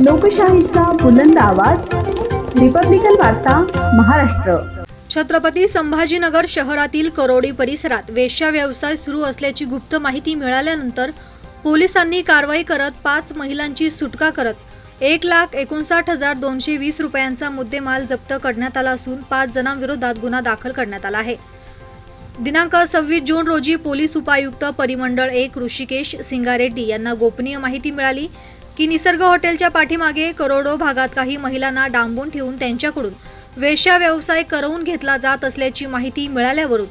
लोकशाहीचा बुलंद आवाज, रिपब्लिकन वार्ता महाराष्ट्र। छत्रपती संभाजीनगर शहरातील करोडी परिसरात वेश्या व्यवसाय सुरू असल्याची गुप्त माहिती मिळाल्यानंतर पोलिसांनी कारवाई करत 5 महिलांची सुटका करत 1,59,220 रुपयांचा मुद्देमाल जप्त करण्यात आला असून 5 जणांविरोधात गुन्हा दाखल करण्यात आला आहे। दिनांक 26 जून रोजी पोलीस उपायुक्त परिमंडळ 1 ऋषिकेश सिंगारेड्डी यांना गोपनीय माहिती मिळाली की निसर्ग हॉटेलच्या पाठीमागे करोडो भागात काही महिलांना डांबून ठेवून त्यांच्याकडून वेश्या व्यवसाय करवून घेतला जात असल्याची माहिती मिळाल्यावरून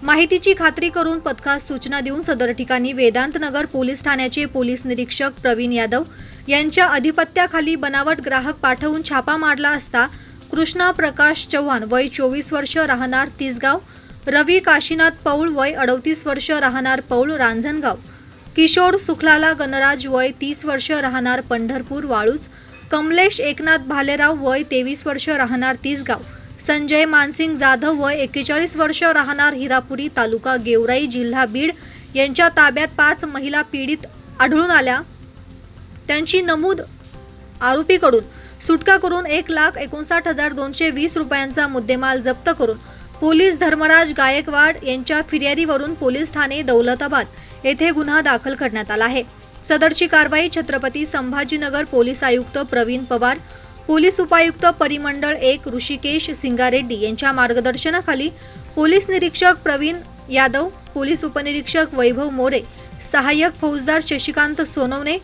माहितीची खात्री करून पथकास सूचना देऊन सदर ठिकाणी वेदांतनगर पोलीस ठाण्याचे पोलीस निरीक्षक प्रवीण यादव यांच्या अधिपत्याखाली बनावट ग्राहक पाठवून छापा मारला असता कृष्णा प्रकाश चव्हाण वय 24 वर्ष राहणार तिसगाव, रवी काशीनाथ पौळ वय 38 वर्ष राहणार पौळ रांजणगाव, किशोर सुखलाला गणराज वय 30 वर्ष राहणार पंढरपूर वाळूज, कमलेश एकनाथ भालेराव वय 23 वर्ष राहणार तिसगाव, संजय मानसिंग जाधव वय 41 वर्ष राहणार हिरापुरी तालुका गेवराई जिल्हा बीड यांच्या ताब्यात 5 महिला पीडित आढळून आल्या। त्यांची नमूद आरोपीकडून सुटका करून 1,59,220 रुपयांचा मुद्देमाल जप्त करून पोलीस धर्मराज गायकवाड यांच्या फिर्यादीवरून पोलीस ठाणे दौलताबाद येथे गुन्हा दाखल करण्यात आला आहे। सदरची कारवाई छत्रपती संभाजीनगर पोलीस आयुक्त प्रवीण पवार, पोलीस उपायुक्त परिमंडळ 1 ऋषिकेश सिंगारेड्डी यांच्या मार्गदर्शनाखाली पोलीस निरीक्षक प्रवीण यादव, पोलीस उपनिरीक्षक वैभव मोरे, सहाय्यक फौजदार शशिकांत सोनवणे,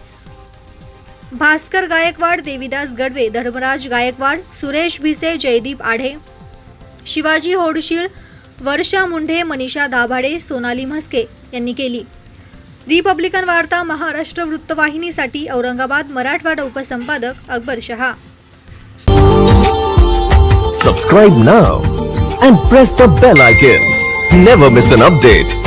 भास्कर गायकवाड, देवीदास गडवे, धर्मराज गायकवाड, सुरेश भिसे, जयदीप आढे, शिवाजी होडशीळ, वर्षा मुंढे, मनीषा दाभाडे, सोनाली म्हस्के यांनी केली। रिपब्लिकन वार्ता Maharashtra वृत्तवाहिनीसाठी Aurangabad Marathwada उपसंपादक Akbar Shah. Subscribe now and press the bell icon. Never miss an update.